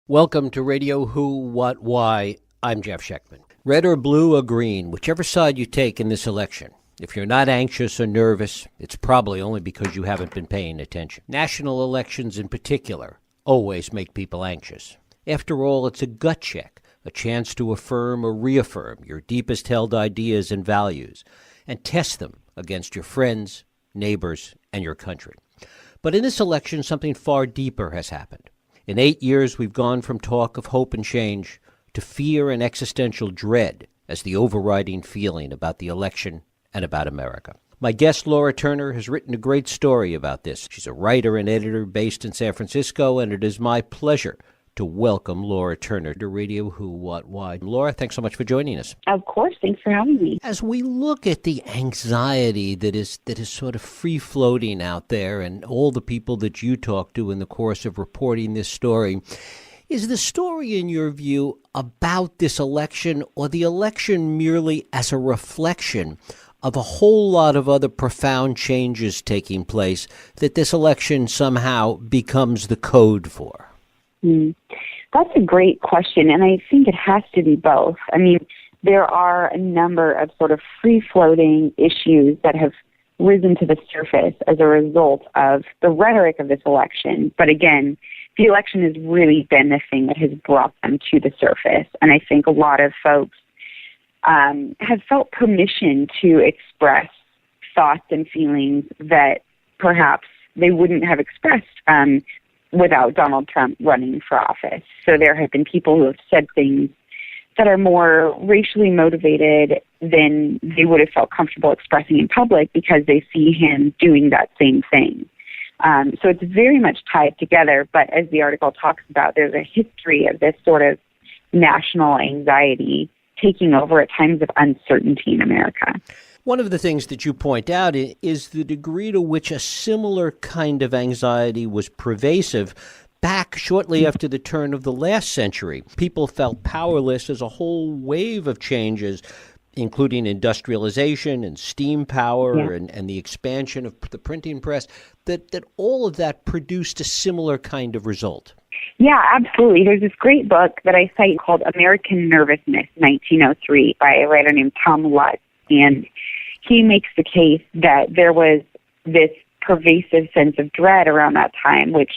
Welcome to Radio Who, What, Why. I'm Jeff Schechtman. Red or blue or green, whichever side you take in this election. If you're not anxious or nervous, it's probably only because you haven't been paying attention. National elections in particular always make people anxious. After all, it's a gut check, a chance to affirm or reaffirm your deepest held ideas and values, and test them against your friends, neighbors, and your country. But in this election, something far deeper has happened. In 8 years, we've gone from talk of hope and change to fear and existential dread as the overriding feeling about the election and about America. My guest, Laura Turner, has written a great story about this. She's a writer and editor based in San Francisco, and it is my pleasure to welcome Laura Turner to Radio Who, What, Why. Laura, thanks so much for joining us. Of course. Thanks for having me. As we look at the anxiety that is sort of free-floating out there and all the people that you talk to in the course of reporting this story, is the story, in your view, about this election or the election merely as a reflection of a whole lot of other profound changes taking place that this election somehow becomes the code for? That's a great question, and I think it has to be both. I mean, there are a number of sort of free-floating issues that have risen to the surface as a result of the rhetoric of this election. But again, the election has really been the thing that has brought them to the surface, and I think a lot of folks have felt permission to express thoughts and feelings that perhaps they wouldn't have expressed without Donald Trump running for office. So there have been people who have said things that are more racially motivated than they would have felt comfortable expressing in public because they see him doing that same thing. So it's very much tied together, but as the article talks about, there's a history of this sort of national anxiety taking over at times of uncertainty in America. One of the things that you point out is the degree to which a similar kind of anxiety was pervasive back shortly after the turn of the last century. People felt powerless as a whole wave of changes, including industrialization and steam power and the expansion of the printing press, that all of that produced a similar kind of result. Yeah, absolutely. There's this great book that I cite called American Nervousness, 1903, by a writer named Tom Lutz. And he makes the case that there was this pervasive sense of dread around that time, which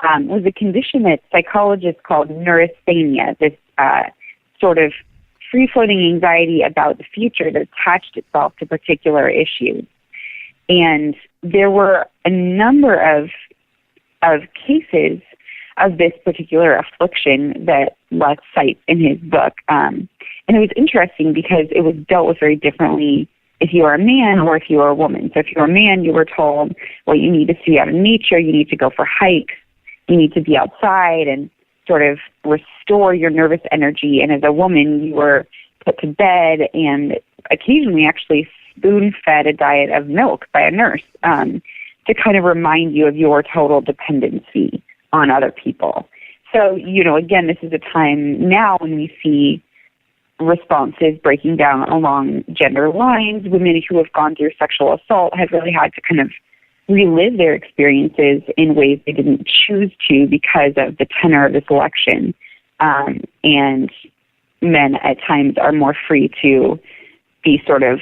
was a condition that psychologists called neurasthenia, this sort of free-floating anxiety about the future that attached itself to particular issues. And there were a number of cases of this particular affliction that Lutz cites in his book. And it was interesting because it was dealt with very differently if you are a man or if you are a woman. So if you're a man, you were told, well, you need to see out in nature, you need to go for hikes, you need to be outside and sort of restore your nervous energy. And as a woman, you were put to bed and occasionally actually spoon-fed a diet of milk by a nurse to kind of remind you of your total dependency on other people. So, again, this is a time now when we see responses breaking down along gender lines. Women who have gone through sexual assault have really had to kind of relive their experiences in ways they didn't choose to because of the tenor of this election. And men at times are more free to be sort of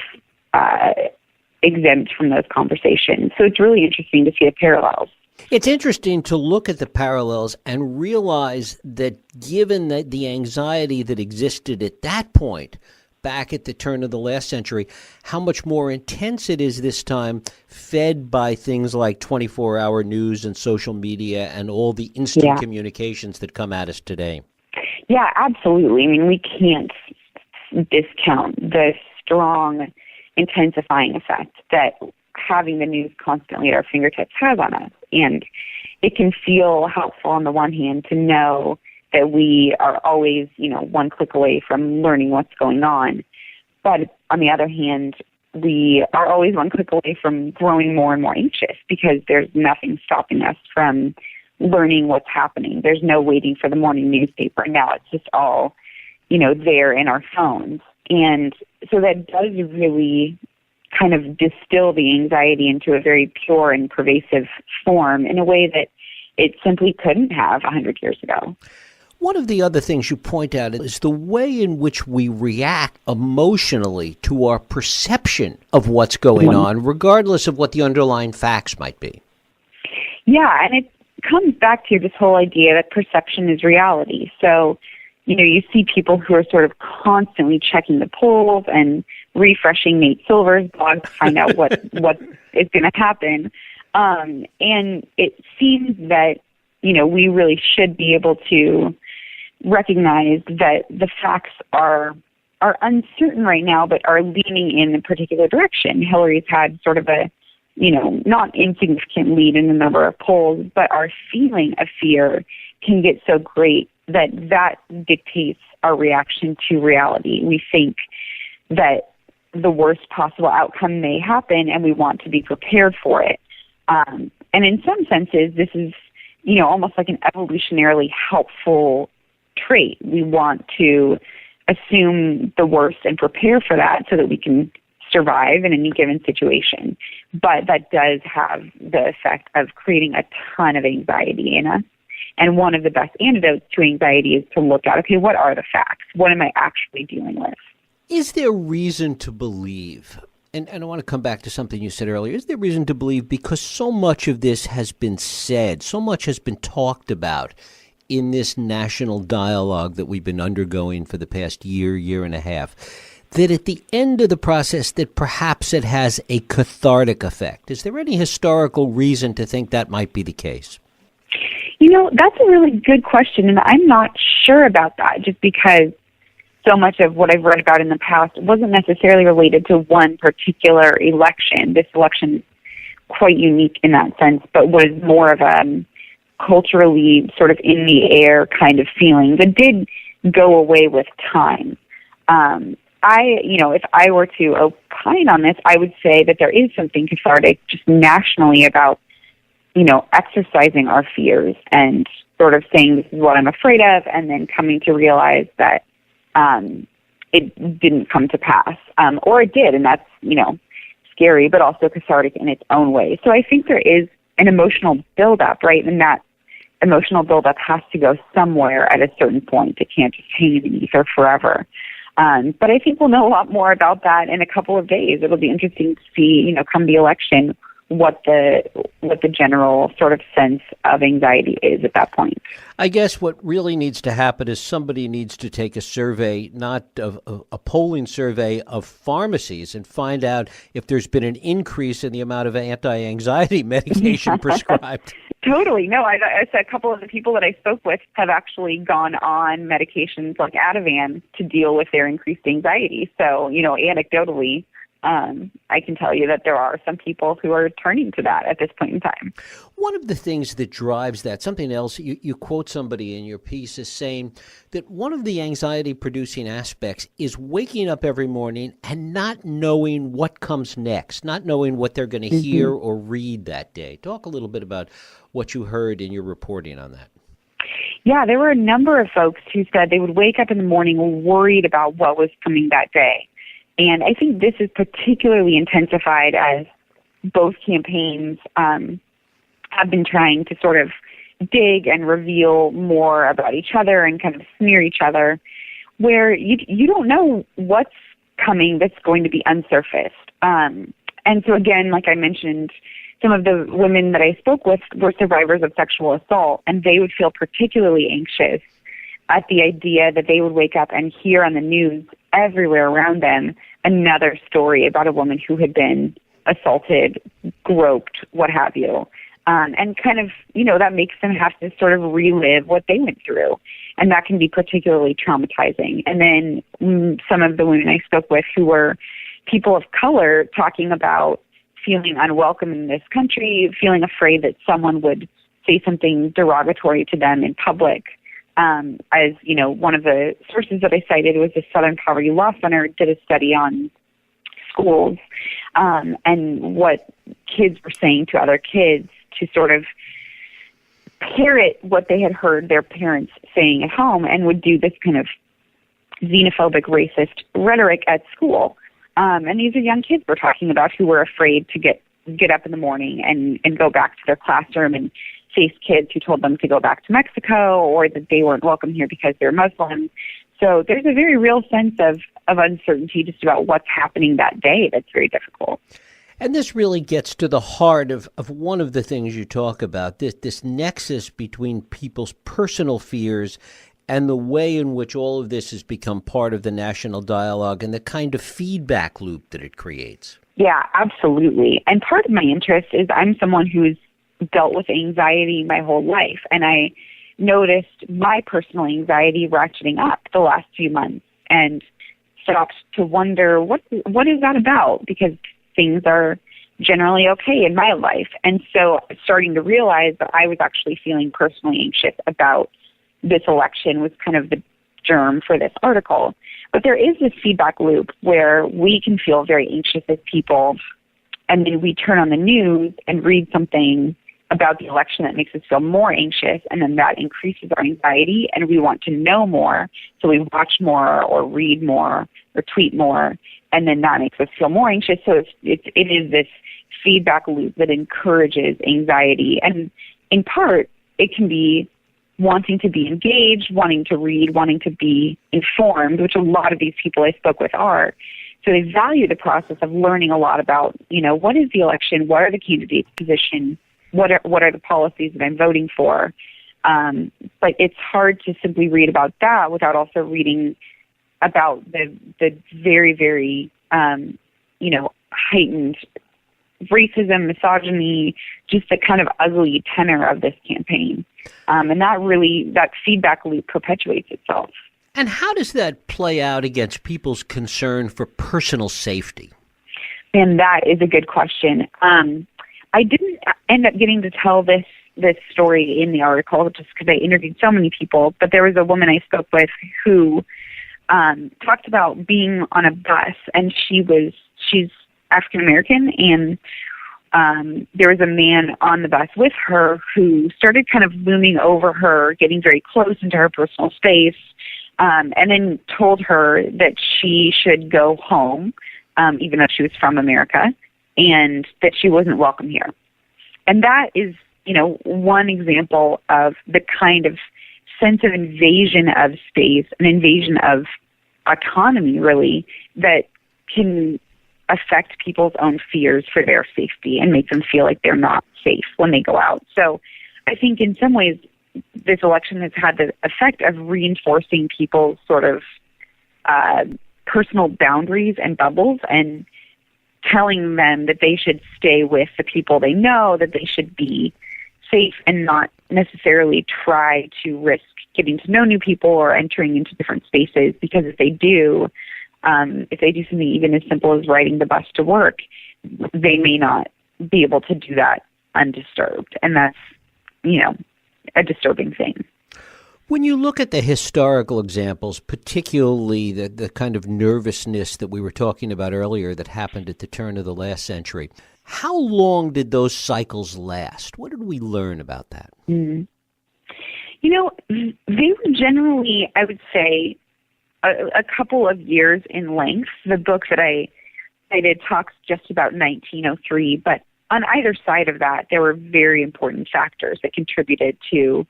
exempt from those conversations. So it's really interesting to see the parallels. It's interesting to look at the parallels and realize that given the anxiety that existed at that point, back at the turn of the last century, how much more intense it is this time, fed by things like 24-hour news and social media and all the instant communications that come at us today. Yeah, absolutely. I mean, we can't discount the strong intensifying effect that having the news constantly at our fingertips has on us. And it can feel helpful on the one hand to know that we are always, one click away from learning what's going on. But on the other hand, we are always one click away from growing more and more anxious because there's nothing stopping us from learning what's happening. There's no waiting for the morning newspaper. Now it's just all, there in our phones. And so that does really kind of distill the anxiety into a very pure and pervasive form in a way that it simply couldn't have 100 years ago. One of the other things you point out is the way in which we react emotionally to our perception of what's going on, regardless of what the underlying facts might be. Yeah, and it comes back to this whole idea that perception is reality. So, you see people who are sort of constantly checking the polls and refreshing Nate Silver's blog to find out what is going to happen. And it seems that, we really should be able to recognize that the facts are uncertain right now, but are leaning in a particular direction. Hillary's had sort of a, not insignificant lead in the number of polls, but our feeling of fear can get so great that dictates our reaction to reality. We think that the worst possible outcome may happen, and we want to be prepared for it. And in some senses, this is, almost like an evolutionarily helpful trait. We want to assume the worst and prepare for that so that we can survive in any given situation. But that does have the effect of creating a ton of anxiety in us. And one of the best antidotes to anxiety is to look at, okay, what are the facts? What am I actually dealing with? Is there reason to believe, and I want to come back to something you said earlier, is there reason to believe, because so much of this has been said, so much has been talked about in this national dialogue that we've been undergoing for the past year and a half, that at the end of the process that perhaps it has a cathartic effect? Is there any historical reason to think that might be the case? That's a really good question, and I'm not sure about that, just because so much of what I've read about in the past wasn't necessarily related to one particular election. This election is quite unique in that sense, but was more of a culturally sort of in the air kind of feeling that did go away with time. If I were to opine on this, I would say that there is something cathartic just nationally about, exercising our fears and sort of saying this is what I'm afraid of, and then coming to realize that it didn't come to pass, or it did, and that's, scary, but also cathartic in its own way. So I think there is an emotional buildup, right? And that emotional buildup has to go somewhere at a certain point. It can't just hang in the ether forever. But I think we'll know a lot more about that in a couple of days. It'll be interesting to see, come the election, what the general sort of sense of anxiety is at that point. I guess what really needs to happen is somebody needs to take a survey, not a polling survey of pharmacies, and find out if there's been an increase in the amount of anti-anxiety medication prescribed. Totally. No, I said a couple of the people that I spoke with have actually gone on medications like Ativan to deal with their increased anxiety. So, anecdotally, I can tell you that there are some people who are turning to that at this point in time. One of the things that drives that, something else, you quote somebody in your piece as saying that one of the anxiety-producing aspects is waking up every morning and not knowing what comes next, not knowing what they're going to hear or read that day. Talk a little bit about what you heard in your reporting on that. Yeah, there were a number of folks who said they would wake up in the morning worried about what was coming that day. And I think this is particularly intensified as both campaigns have been trying to sort of dig and reveal more about each other and kind of smear each other, where you don't know what's coming that's going to be unsurfaced. And so again, like I mentioned, some of the women that I spoke with were survivors of sexual assault, and they would feel particularly anxious at the idea that they would wake up and hear on the news everywhere around them another story about a woman who had been assaulted, groped, what have you. And kind of, that makes them have to sort of relive what they went through. And that can be particularly traumatizing. And then some of the women I spoke with who were people of color talking about feeling unwelcome in this country, feeling afraid that someone would say something derogatory to them in public. As one of the sources that I cited was the Southern Poverty Law Center did a study on schools and what kids were saying to other kids to sort of parrot what they had heard their parents saying at home, and would do this kind of xenophobic, racist rhetoric at school. And these are young kids we're talking about who were afraid to get up in the morning and go back to their classroom and faced kids who told them to go back to Mexico or that they weren't welcome here because they're Muslim. So there's a very real sense of uncertainty just about what's happening that day that's very difficult. And this really gets to the heart of one of the things you talk about, this nexus between people's personal fears and the way in which all of this has become part of the national dialogue and the kind of feedback loop that it creates. Yeah, absolutely. And part of my interest is I'm someone who's dealt with anxiety my whole life, and I noticed my personal anxiety ratcheting up the last few months and stopped to wonder what is that about, because things are generally okay in my life. And so starting to realize that I was actually feeling personally anxious about this election was kind of the germ for this article. But there is this feedback loop where we can feel very anxious as people, and then we turn on the news and read something about the election that makes us feel more anxious, and then that increases our anxiety, and we want to know more, so we watch more or read more or tweet more, and then that makes us feel more anxious. So it is this feedback loop that encourages anxiety, and in part, it can be wanting to be engaged, wanting to read, wanting to be informed, which a lot of these people I spoke with are. So they value the process of learning a lot about, what is the election, what are the candidates' positions, what are the policies that I'm voting for. But it's hard to simply read about that without also reading about the very, very, heightened racism, misogyny, just the kind of ugly tenor of this campaign. And that feedback loop perpetuates itself. And how does that play out against people's concern for personal safety? And that is a good question. I didn't end up getting to tell this story in the article just because I interviewed so many people, but there was a woman I spoke with who talked about being on a bus, and she's African American, and there was a man on the bus with her who started kind of looming over her, getting very close into her personal space, and then told her that she should go home, even though she was from America, and that she wasn't welcome here. And that is, one example of the kind of sense of invasion of space, an invasion of autonomy, really, that can affect people's own fears for their safety and make them feel like they're not safe when they go out. So I think in some ways this election has had the effect of reinforcing people's sort of personal boundaries and bubbles, and telling them that they should stay with the people they know, that they should be safe and not necessarily try to risk getting to know new people or entering into different spaces, because if they do something even as simple as riding the bus to work, they may not be able to do that undisturbed. And that's, a disturbing thing. When you look at the historical examples, particularly the kind of nervousness that we were talking about earlier that happened at the turn of the last century, how long did those cycles last? What did we learn about that? Mm. They were generally, I would say, a couple of years in length. The book that I did talks just about 1903, but on either side of that, there were very important factors that contributed to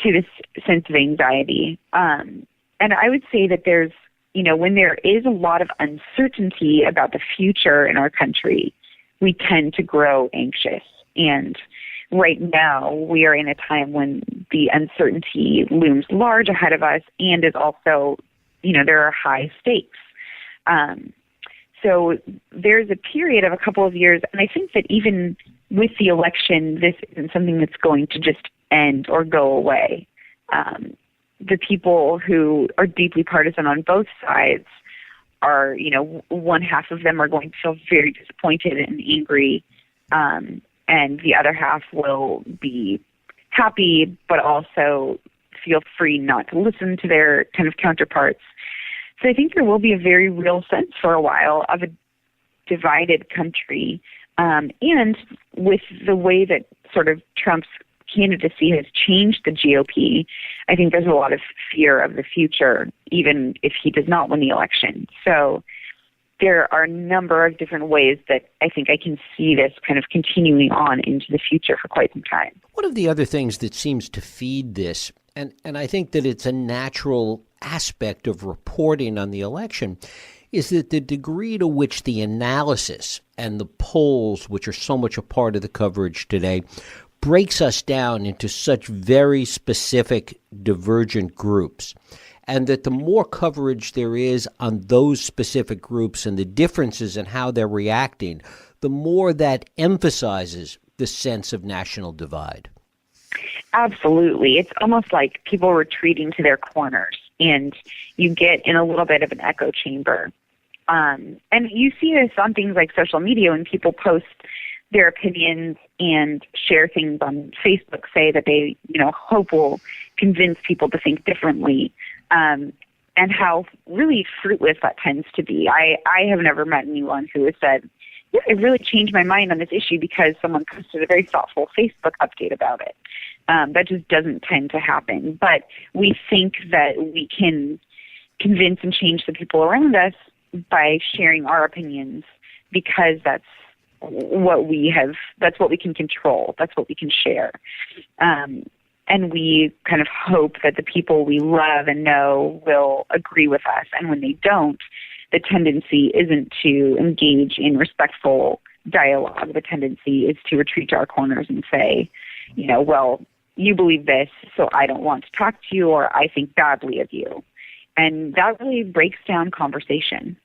this sense of anxiety. And I would say that there's, when there is a lot of uncertainty about the future in our country, we tend to grow anxious. And right now, we are in a time when the uncertainty looms large ahead of us and is also, there are high stakes. So there's a period of a couple of years, and I think that even with the election, this isn't something that's going to just end or go away. The people who are deeply partisan on both sides are, one half of them are going to feel very disappointed and angry, and the other half will be happy, but also feel free not to listen to their kind of counterparts. So I think there will be a very real sense for a while of a divided country. And with the way that sort of Trump's candidacy has changed the GOP, I think there's a lot of fear of the future, even if he does not win the election. So there are a number of different ways that I think I can see this kind of continuing on into the future for quite some time. One of the other things that seems to feed this, and I think that it's a natural aspect of reporting on the election, is that the degree to which the analysis and the polls, which are so much a part of the coverage today, breaks us down into such very specific divergent groups. And that the more coverage there is on those specific groups and the differences in how they're reacting, the more that emphasizes the sense of national divide. Absolutely. It's almost like people retreating to their corners, and you get in a little bit of an echo chamber. And you see this on things like social media when people post their opinions and share things on Facebook, say that they, hope will convince people to think differently. And how really fruitless that tends to be. I have never met anyone who has said, yeah, it really changed my mind on this issue because someone posted a very thoughtful Facebook update about it. That just doesn't tend to happen. But we think that we can convince and change the people around us by sharing our opinions because that's what we can control. That's what we can share. And we kind of hope that the people we love and know will agree with us. And when they don't, the tendency isn't to engage in respectful dialogue. The tendency is to retreat to our corners and say, well, you believe this, so I don't want to talk to you, or I think badly of you. And that really breaks down conversation.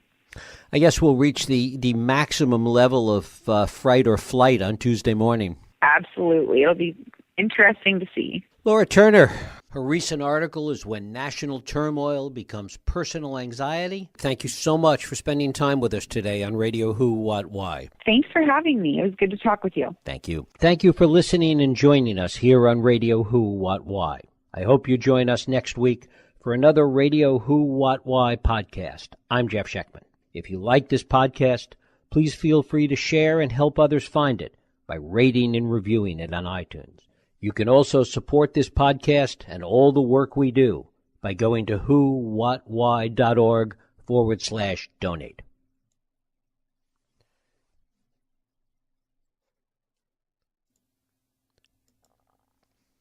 I guess we'll reach the maximum level of fright or flight on Tuesday morning. Absolutely. It'll be interesting to see. Laura Turner, her recent article is When National Turmoil Becomes Personal Anxiety. Thank you so much for spending time with us today on Radio Who, What, Why. Thanks for having me. It was good to talk with you. Thank you. Thank you for listening and joining us here on Radio Who, What, Why. I hope you join us next week for another Radio Who, What, Why podcast. I'm Jeff Schechtman. If you like this podcast, please feel free to share and help others find it by rating and reviewing it on iTunes. You can also support this podcast and all the work we do by going to whowhatwhy.org/donate.